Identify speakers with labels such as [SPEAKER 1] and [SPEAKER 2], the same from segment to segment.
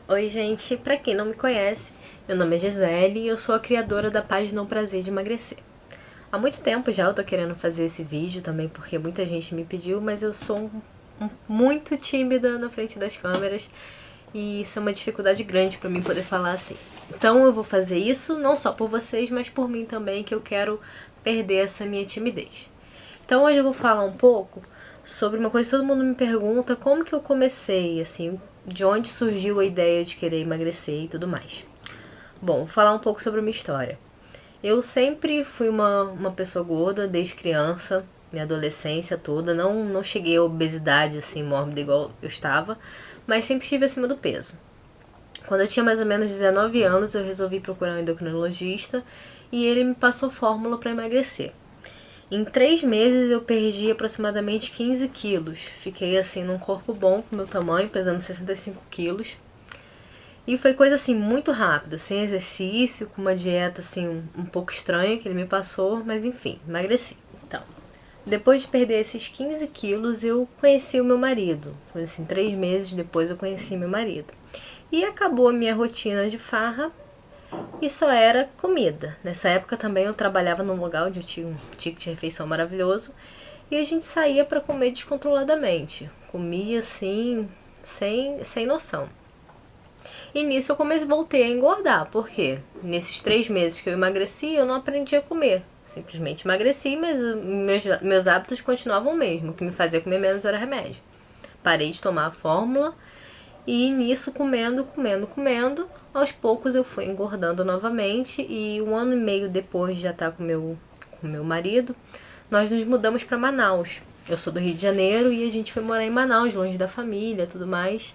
[SPEAKER 1] Oi, gente, pra quem não me conhece, meu nome é Gisele e eu sou a criadora da página O Prazer de Emagrecer. Há muito tempo já eu tô querendo fazer esse vídeo também porque muita gente me pediu, mas eu sou muito tímida na frente das câmeras e isso é uma dificuldade grande pra mim poder falar assim. Então eu vou fazer isso não só por vocês, mas por mim também, que eu quero perder essa minha timidez. Então hoje eu vou falar um pouco sobre uma coisa que todo mundo me pergunta, como que eu comecei, assim, de onde surgiu a ideia de querer emagrecer e tudo mais. Bom, vou falar um pouco sobre a minha história. Eu sempre fui uma pessoa gorda desde criança, minha adolescência toda. Não cheguei à obesidade assim mórbida igual eu estava, mas sempre estive acima do peso. Quando eu tinha mais ou menos 19 anos, eu resolvi procurar um endocrinologista e ele me passou fórmula para emagrecer. Em 3 meses eu perdi aproximadamente 15 quilos. Fiquei assim num corpo bom com meu tamanho, pesando 65 quilos. E foi coisa assim muito rápida, sem exercício, com uma dieta assim um pouco estranha que ele me passou, mas enfim, emagreci. Então, depois de perder esses 15 quilos, eu conheci o meu marido. Foi assim, 3 meses depois eu conheci meu marido. E acabou a minha rotina de farra e só era comida. Nessa época também eu trabalhava num lugar onde eu tinha um ticket de refeição maravilhoso e a gente saía para comer descontroladamente. Comia assim, sem noção. E nisso eu voltei a engordar, porque nesses 3 meses que eu emagreci, eu não aprendi a comer. Simplesmente emagreci, mas meus hábitos continuavam o mesmo. O que me fazia comer menos era remédio. Parei de tomar a fórmula e nisso, comendo, aos poucos eu fui engordando novamente. E 1 ano e meio depois de já estar com meu marido, nós nos mudamos para Manaus. Eu sou do Rio de Janeiro e a gente foi morar em Manaus, longe da família e tudo mais.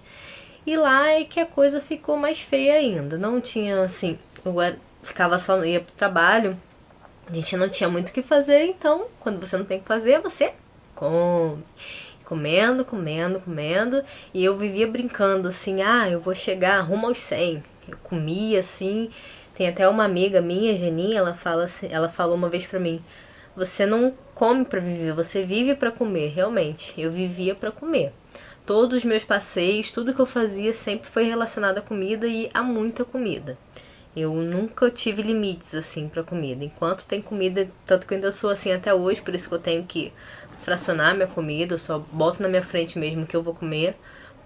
[SPEAKER 1] E lá é que a coisa ficou mais feia ainda. Não tinha, assim, ficava só, ia pro trabalho, a gente não tinha muito o que fazer, então, quando você não tem o que fazer, você come. Comendo. E eu vivia brincando, assim, eu vou chegar rumo aos 100. Eu comia, assim. Tem até uma amiga minha, Geninha, ela falou uma vez pra mim: você não come pra viver, você vive pra comer. Realmente, eu vivia pra comer. Todos os meus passeios, tudo que eu fazia sempre foi relacionado à comida e a muita comida. Eu nunca tive limites, assim, pra comida. Enquanto tem comida, tanto que eu ainda sou assim até hoje, por isso que eu tenho que fracionar minha comida, eu só boto na minha frente mesmo que eu vou comer,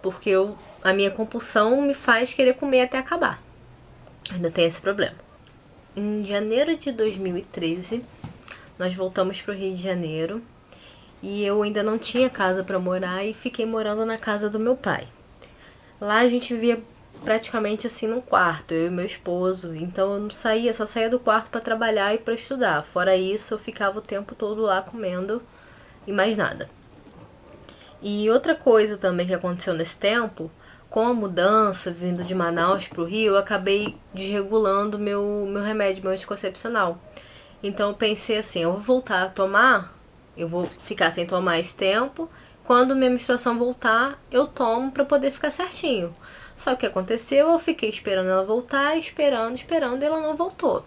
[SPEAKER 1] porque a minha compulsão me faz querer comer até acabar. Ainda tem esse problema. Em janeiro de 2013, nós voltamos pro Rio de Janeiro e eu ainda não tinha casa para morar e fiquei morando na casa do meu pai. Lá a gente vivia praticamente assim num quarto, eu e meu esposo. Então eu não saía, só saía do quarto para trabalhar e para estudar. Fora isso, eu ficava o tempo todo lá comendo e mais nada. E outra coisa também que aconteceu nesse tempo, com a mudança vindo de Manaus pro Rio, eu acabei desregulando meu remédio, meu anticoncepcional. Então eu pensei assim, eu vou voltar a tomar, eu vou ficar sem tomar esse tempo. Quando minha menstruação voltar, eu tomo pra poder ficar certinho. Só que o que aconteceu, eu fiquei esperando ela voltar, esperando, e ela não voltou.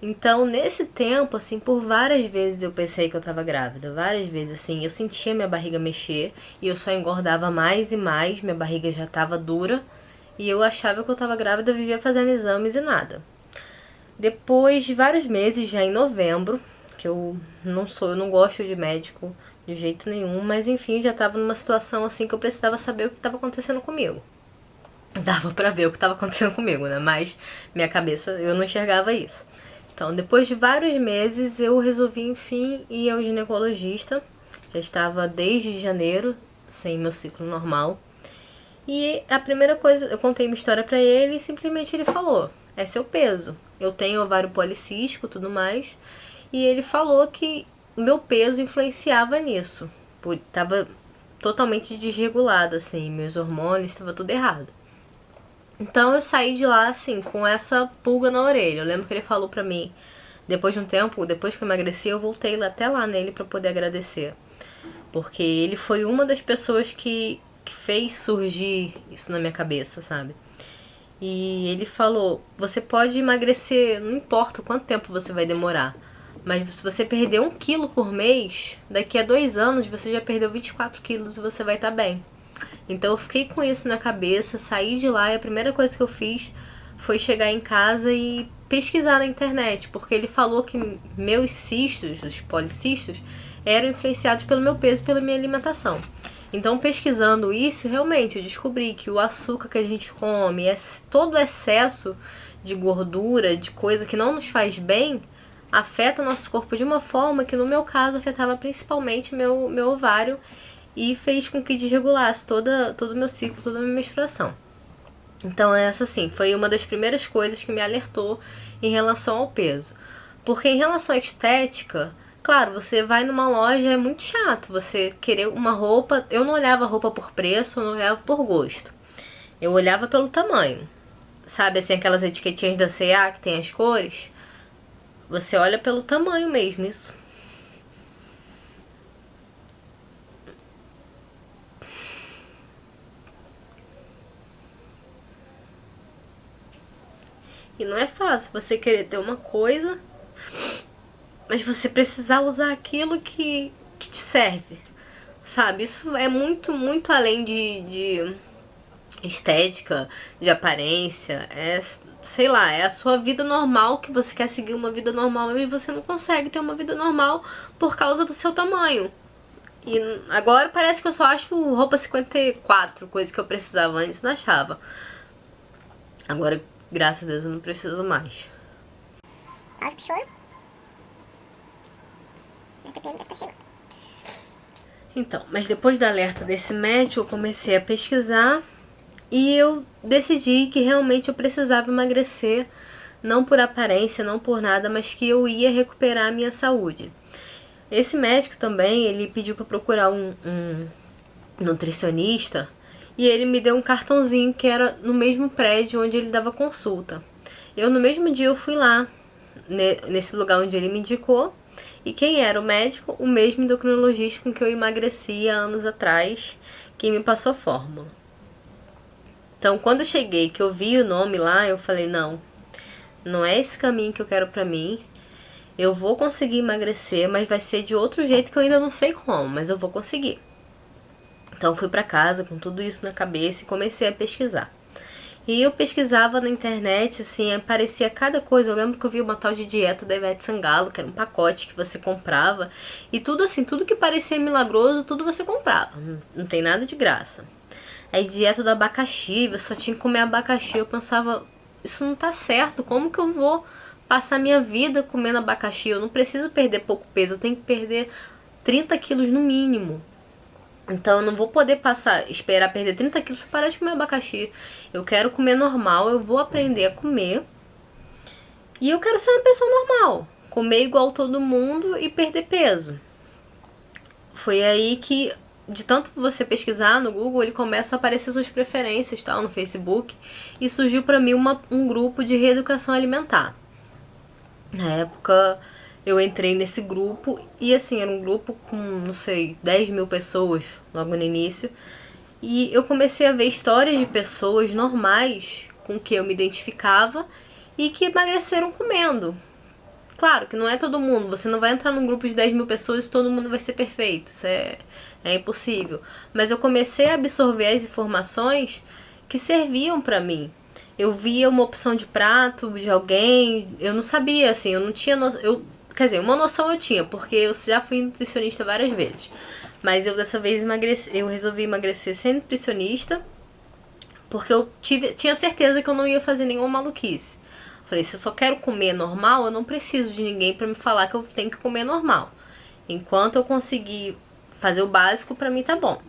[SPEAKER 1] Então, nesse tempo, assim, por várias vezes eu pensei que eu tava grávida. Várias vezes, assim, eu sentia minha barriga mexer e eu só engordava mais e mais, minha barriga já tava dura. E eu achava que eu tava grávida, vivia fazendo exames e nada. Depois de vários meses, já em novembro, que eu não gosto de médico de jeito nenhum, mas enfim, já tava numa situação assim que eu precisava saber o que estava acontecendo comigo. Dava pra ver o que estava acontecendo comigo, né? Mas minha cabeça, eu não enxergava isso. Então, depois de vários meses, eu resolvi, enfim, ir ao ginecologista. Já estava desde janeiro, sem meu ciclo normal. E a primeira coisa, eu contei minha história pra ele e simplesmente ele falou: é seu peso. Eu tenho ovário policístico e tudo mais. E ele falou que o meu peso influenciava nisso. Tava totalmente desregulado, assim, meus hormônios, estava tudo errado. Então eu saí de lá, assim, com essa pulga na orelha. Eu lembro que ele falou pra mim, depois de um tempo, depois que eu emagreci, eu voltei até lá nele pra poder agradecer. Porque ele foi uma das pessoas que fez surgir isso na minha cabeça, sabe? E ele falou: você pode emagrecer, não importa o quanto tempo você vai demorar, mas se você perder 1 quilo por mês, daqui a 2 anos você já perdeu 24 quilos e você vai estar bem. Então eu fiquei com isso na cabeça, saí de lá e a primeira coisa que eu fiz foi chegar em casa e pesquisar na internet, porque ele falou que meus cistos, os policistos, eram influenciados pelo meu peso e pela minha alimentação. Então, pesquisando isso, realmente eu descobri que o açúcar que a gente come, todo o excesso de gordura, de coisa que não nos faz bem, afeta o nosso corpo de uma forma que, no meu caso, afetava principalmente meu ovário e fez com que desregulasse todo o meu ciclo, toda a minha menstruação. Então, essa, sim, foi uma das primeiras coisas que me alertou em relação ao peso. Porque em relação à estética, claro, você vai numa loja, é muito chato você querer uma roupa. Eu não olhava roupa por preço, eu não olhava por gosto. Eu olhava pelo tamanho. Sabe, assim, aquelas etiquetinhas da C&A que tem as cores? Você olha pelo tamanho mesmo, isso. E não é fácil você querer ter uma coisa, mas você precisar usar aquilo que te serve, sabe? Isso é muito, muito além de estética, de aparência, sei lá, é a sua vida normal, que você quer seguir uma vida normal e você não consegue ter uma vida normal por causa do seu tamanho. E agora parece que eu só acho roupa 54, coisa que eu precisava antes, não achava. Agora, graças a Deus, eu não preciso mais.
[SPEAKER 2] Quase que choro. A TPM deve estar chegando.
[SPEAKER 1] Então, mas depois da alerta desse médico, eu comecei a pesquisar e eu decidi que realmente eu precisava emagrecer, não por aparência, não por nada, mas que eu ia recuperar a minha saúde. Esse médico também, ele pediu para procurar um nutricionista e ele me deu um cartãozinho que era no mesmo prédio onde ele dava consulta. Eu, no mesmo dia, eu fui lá, nesse lugar onde ele me indicou, e quem era o médico? O mesmo endocrinologista com que eu emagreci há anos atrás, que me passou a fórmula. Então, quando eu cheguei, que eu vi o nome lá, eu falei, não é esse caminho que eu quero pra mim. Eu vou conseguir emagrecer, mas vai ser de outro jeito que eu ainda não sei como, mas eu vou conseguir. Então, eu fui pra casa com tudo isso na cabeça e comecei a pesquisar. E eu pesquisava na internet, assim, aparecia cada coisa. Eu lembro que eu vi uma tal de dieta da Ivete Sangalo, que era um pacote que você comprava. E tudo assim, tudo que parecia milagroso, tudo você comprava. Não tem nada de graça. Aí dieta do abacaxi, eu só tinha que comer abacaxi. Eu pensava, isso não tá certo, como que eu vou passar minha vida comendo abacaxi? Eu não preciso perder pouco peso, eu tenho que perder 30 quilos no mínimo. Então eu não vou poder esperar perder 30 quilos para parar de comer abacaxi. Eu quero comer normal, eu vou aprender a comer. E eu quero ser uma pessoa normal. Comer igual todo mundo e perder peso. Foi aí que, de tanto você pesquisar no Google, ele começa a aparecer suas preferências, tal, no Facebook. E surgiu para mim um grupo de reeducação alimentar. Na época, eu entrei nesse grupo e, assim, era um grupo com, não sei, 10 mil pessoas logo no início. E eu comecei a ver histórias de pessoas normais com que eu me identificava e que emagreceram comendo. Claro que não é todo mundo, você não vai entrar num grupo de 10 mil pessoas e todo mundo vai ser perfeito, isso é impossível. Mas eu comecei a absorver as informações que serviam pra mim. Eu via uma opção de prato de alguém, eu não sabia, assim, eu não tinha quer dizer, uma noção eu tinha, porque eu já fui nutricionista várias vezes. Mas eu dessa vez eu resolvi emagrecer sem nutricionista, porque eu tinha certeza que eu não ia fazer nenhuma maluquice. Falei, se eu só quero comer normal, eu não preciso de ninguém pra me falar que eu tenho que comer normal. Enquanto eu conseguir fazer o básico, pra mim tá bom.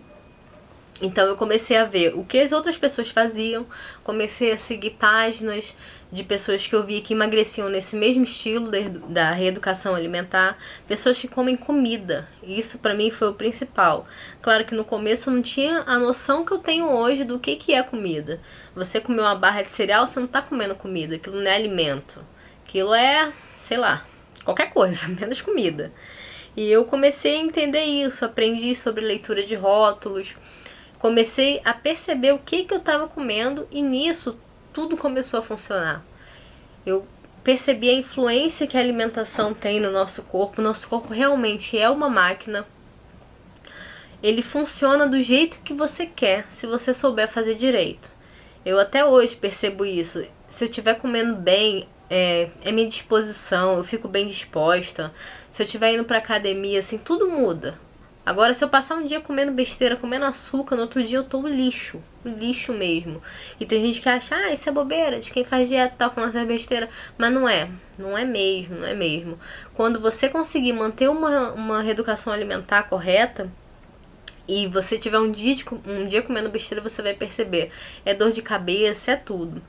[SPEAKER 1] Então eu comecei a ver o que as outras pessoas faziam, comecei a seguir páginas de pessoas que eu via que emagreciam nesse mesmo estilo da reeducação alimentar, pessoas que comem comida. Isso pra mim foi o principal. Claro que no começo eu não tinha a noção que eu tenho hoje do que é comida. Você comer uma barra de cereal, você não tá comendo comida, aquilo não é alimento. Aquilo é, sei lá, qualquer coisa, menos comida. E eu comecei a entender isso, aprendi sobre leitura de rótulos, comecei a perceber o que eu estava comendo e nisso tudo começou a funcionar. Eu percebi a influência que a alimentação tem no nosso corpo. Nosso corpo realmente é uma máquina. ele funciona do jeito que você quer, se você souber fazer direito. Eu até hoje percebo isso. Se eu estiver comendo bem, é minha disposição, eu fico bem disposta. Se eu estiver indo pra academia, assim, tudo muda. Agora, se eu passar um dia comendo besteira, comendo açúcar, no outro dia eu tô um lixo mesmo. E tem gente que acha, isso é bobeira, de quem faz dieta tá falando essa besteira. Mas não é mesmo. Quando você conseguir manter uma reeducação alimentar correta, e você tiver um dia comendo besteira, você vai perceber. É dor de cabeça, é tudo.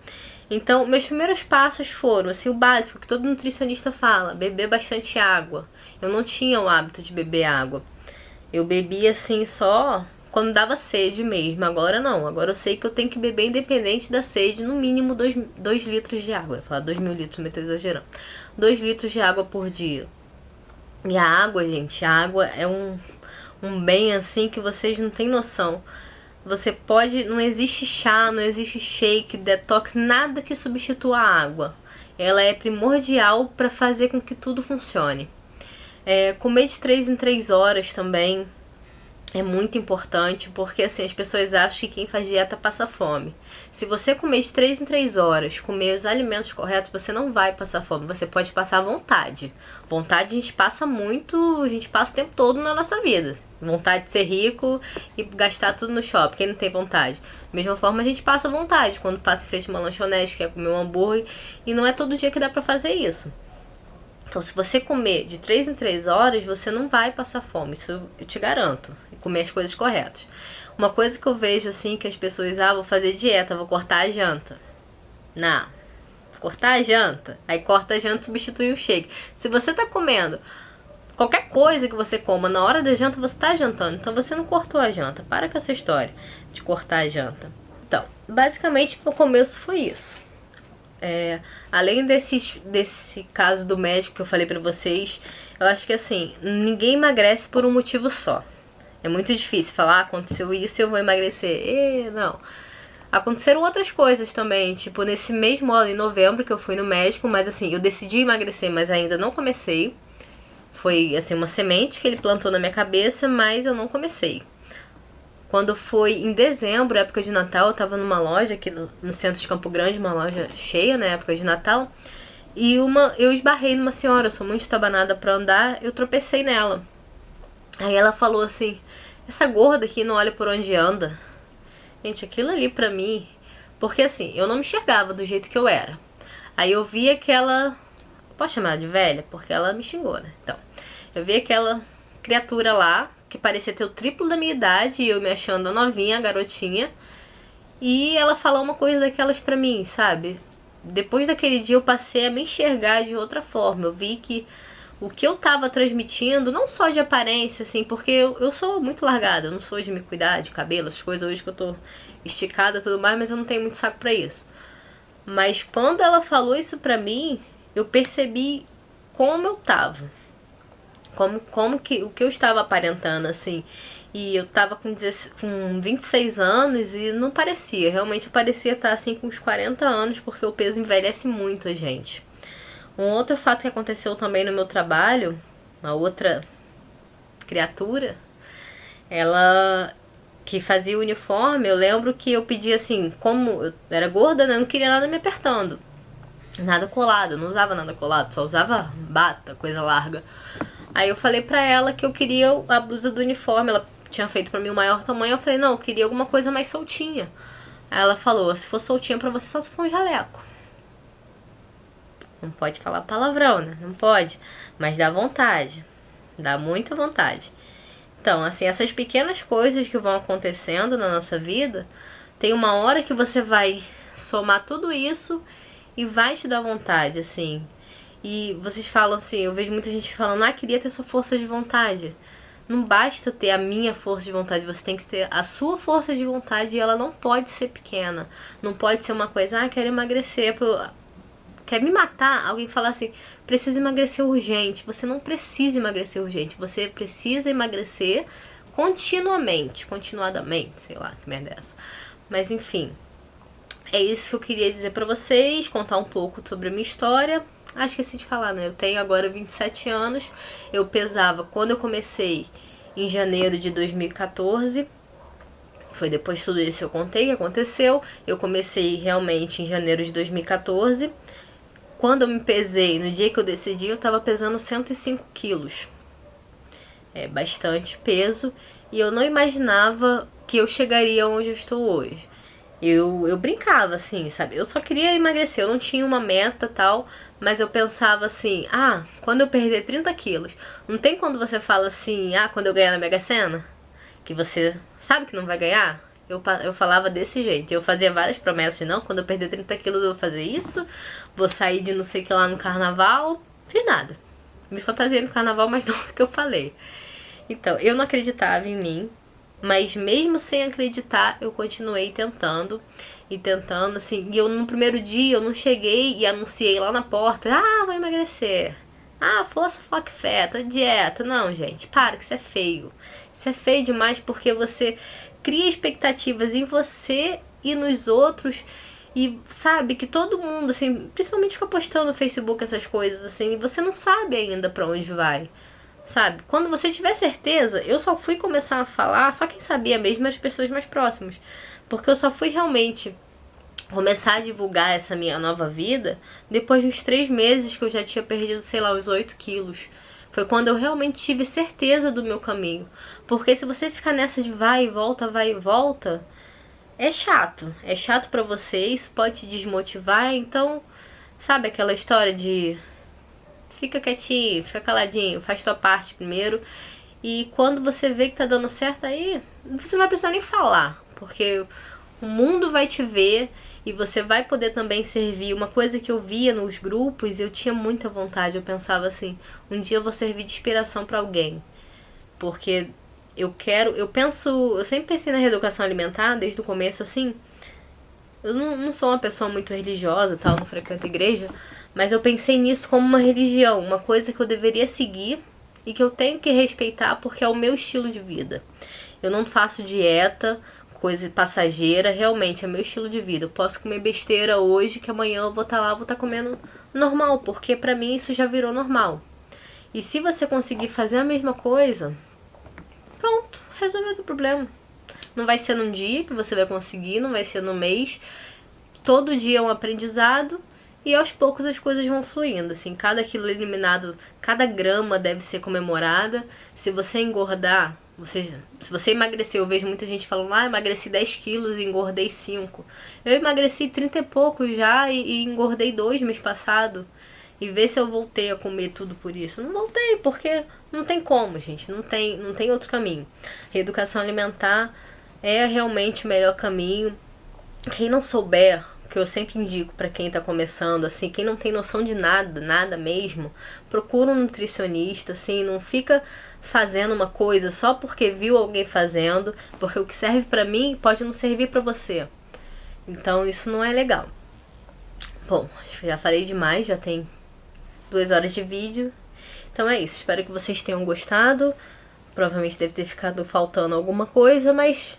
[SPEAKER 1] Então, meus primeiros passos foram, assim, o básico que todo nutricionista fala, beber bastante água. Eu não tinha o hábito de beber água. Eu bebia, assim, só quando dava sede mesmo. Agora não. Agora eu sei que eu tenho que beber independente da sede, no mínimo 2 litros de água. Eu ia falar 2.000 litros, mas tô exagerando. 2 litros de água por dia. E a água, gente, a água é um bem, assim, que vocês não têm noção. Você pode... Não existe chá, não existe shake, detox, nada que substitua a água. Ela é primordial para fazer com que tudo funcione. Comer de 3 em 3 horas também é muito importante, porque assim, as pessoas acham que quem faz dieta passa fome. Se você comer de 3 em 3 horas, comer os alimentos corretos, você não vai passar fome, você pode passar vontade. Vontade a gente passa o tempo todo na nossa vida. Vontade de ser rico e gastar tudo no shopping, quem não tem vontade? Da mesma forma a gente passa vontade, quando passa em frente a uma lanchonete, quer comer um hambúrguer, e não é todo dia que dá pra fazer isso. Então, se você comer de 3 em 3 horas, você não vai passar fome, isso eu te garanto. E comer as coisas corretas. Uma coisa que eu vejo, assim, que as pessoas, vou fazer dieta, vou cortar a janta. Não, vou cortar a janta. Aí corta a janta e substitui o shake. Se você tá comendo qualquer coisa que você coma na hora da janta, você tá jantando. Então, você não cortou a janta. Para com essa história de cortar a janta. Então, basicamente, no começo foi isso. Além desse caso do médico que eu falei pra vocês, eu acho que assim, ninguém emagrece por um motivo só. É muito difícil falar, aconteceu isso e eu vou emagrecer. Não. Aconteceram outras coisas também, tipo, nesse mesmo ano, em novembro, que eu fui no médico, mas assim, eu decidi emagrecer, mas ainda não comecei. Foi, assim, uma semente que ele plantou na minha cabeça, mas eu não comecei. Quando foi em dezembro, época de Natal, eu tava numa loja aqui no centro de Campo Grande, uma loja cheia na época de Natal. E eu esbarrei numa senhora, eu sou muito estabanada pra andar, eu tropecei nela. Aí ela falou assim, essa gorda aqui não olha por onde anda. Gente, aquilo ali pra mim... Porque assim, eu não me enxergava do jeito que eu era. Aí eu vi aquela... Posso chamar ela de velha? Porque ela me xingou, né? Então, eu vi aquela criatura lá, que parecia ter o triplo da minha idade, e eu me achando novinha, garotinha. E ela falou uma coisa daquelas pra mim, sabe? Depois daquele dia eu passei a me enxergar de outra forma. Eu vi que o que eu tava transmitindo, não só de aparência, assim, porque eu sou muito largada, eu não sou de me cuidar de cabelo, essas coisas, hoje que eu tô esticada e tudo mais, mas eu não tenho muito saco pra isso. Mas quando ela falou isso pra mim, eu percebi como eu tava. O que eu estava aparentando, assim. E eu tava com 26 anos e não parecia. Realmente eu parecia estar, assim, com uns 40 anos, porque o peso envelhece muito a gente. Um outro fato que aconteceu também no meu trabalho, uma outra criatura, ela que fazia o uniforme, eu lembro que eu pedi assim, como eu era gorda, né, eu não queria nada me apertando. Nada colado, eu não usava nada colado, só usava bata, coisa larga. Aí eu falei pra ela que eu queria a blusa do uniforme, ela tinha feito pra mim o maior tamanho, eu falei, não, eu queria alguma coisa mais soltinha. Aí ela falou, se for soltinha pra você, só se for um jaleco. Não pode falar palavrão, né? Não pode, mas dá vontade, dá muita vontade. Então, assim, essas pequenas coisas que vão acontecendo na nossa vida, tem uma hora que você vai somar tudo isso e vai te dar vontade, assim. E vocês falam assim, eu vejo muita gente falando, queria ter sua força de vontade. Não basta ter a minha força de vontade, você tem que ter a sua força de vontade e ela não pode ser pequena. Não pode ser uma coisa, quero emagrecer, quer me matar, alguém falar assim, precisa emagrecer urgente. Você não precisa emagrecer urgente, você precisa emagrecer continuadamente, sei lá, que merda é essa. Mas enfim, é isso que eu queria dizer pra vocês, contar um pouco sobre a minha história. Esqueci de falar, né? Eu tenho agora 27 anos, eu pesava, quando eu comecei, em janeiro de 2014. Foi depois de tudo isso que eu contei que aconteceu. Eu comecei realmente em janeiro de 2014. Quando eu me pesei, no dia que eu decidi, eu tava pesando 105 quilos. É bastante peso. E eu não imaginava que eu chegaria onde eu estou hoje. Eu brincava assim, sabe? Eu só queria emagrecer, eu não tinha uma meta tal, mas eu pensava assim, quando eu perder 30 quilos. Não tem quando você fala assim, quando eu ganhar na Mega Sena? Que você sabe que não vai ganhar? Eu falava desse jeito. Eu fazia várias promessas, não, quando eu perder 30 quilos eu vou fazer isso, vou sair de não sei o que lá no carnaval. Fiz nada. Me fantasiei no carnaval, mas não do que eu falei. Então, eu não acreditava em mim. Mas mesmo sem acreditar, eu continuei tentando. E tentando, assim. E eu no primeiro dia, eu não cheguei e anunciei lá na porta. Vou emagrecer. Força, foca, fé, tô dieta. Não, gente, para, que isso é feio. Isso é feio demais porque você cria expectativas em você e nos outros. E sabe que todo mundo, assim, principalmente fica postando no Facebook essas coisas, assim. E você não sabe ainda pra onde vai. Sabe? Quando você tiver certeza, eu só fui começar a falar, só quem sabia mesmo as pessoas mais próximas. Porque eu só fui realmente começar a divulgar essa minha nova vida depois de uns 3 meses que eu já tinha perdido, sei lá, uns 8 quilos. Foi quando eu realmente tive certeza do meu caminho. Porque se você ficar nessa de vai e volta, é chato. É chato pra você, isso pode te desmotivar. Então, sabe aquela história de fica quietinho, fica caladinho, faz tua parte primeiro. E quando você vê que tá dando certo, aí você não vai precisar nem falar. Porque o mundo vai te ver e você vai poder também servir. Uma coisa que eu via nos grupos, eu tinha muita vontade. Eu pensava assim, um dia eu vou servir de inspiração pra alguém. Porque eu sempre pensei na reeducação alimentar desde o começo, assim. Eu não sou uma pessoa muito religiosa, tal, não frequento igreja. Mas eu pensei nisso como uma religião, uma coisa que eu deveria seguir e que eu tenho que respeitar porque é o meu estilo de vida. Eu não faço dieta, coisa passageira, realmente é meu estilo de vida. Eu posso comer besteira hoje que amanhã eu vou estar lá, vou estar comendo normal, porque pra mim isso já virou normal. E se você conseguir fazer a mesma coisa, pronto, resolveu o problema. Não vai ser num dia que você vai conseguir, não vai ser no mês. Todo dia é um aprendizado. E aos poucos as coisas vão fluindo, assim, cada quilo eliminado, cada grama deve ser comemorada. Se você engordar, se você emagrecer, eu vejo muita gente falando, emagreci 10 quilos e engordei 5. Eu emagreci 30 e pouco já e engordei 2 mês passado. E ver se eu voltei a comer tudo por isso. Não voltei, porque não tem como, gente, não tem outro caminho. Reeducação alimentar é realmente o melhor caminho. Quem não souber, que eu sempre indico para quem tá começando, assim, quem não tem noção de nada mesmo, procura um nutricionista, assim, não fica fazendo uma coisa só porque viu alguém fazendo, porque o que serve para mim pode não servir para você. Então isso não é legal. Bom, acho que já falei demais, já tem 2 horas de vídeo. Então é isso, espero que vocês tenham gostado. Provavelmente deve ter ficado faltando alguma coisa, mas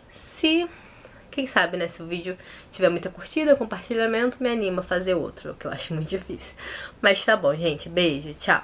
[SPEAKER 1] quem sabe, né, se o vídeo tiver muita curtida, compartilhamento, me anima a fazer outro, o que eu acho muito difícil. Mas tá bom, gente. Beijo, tchau.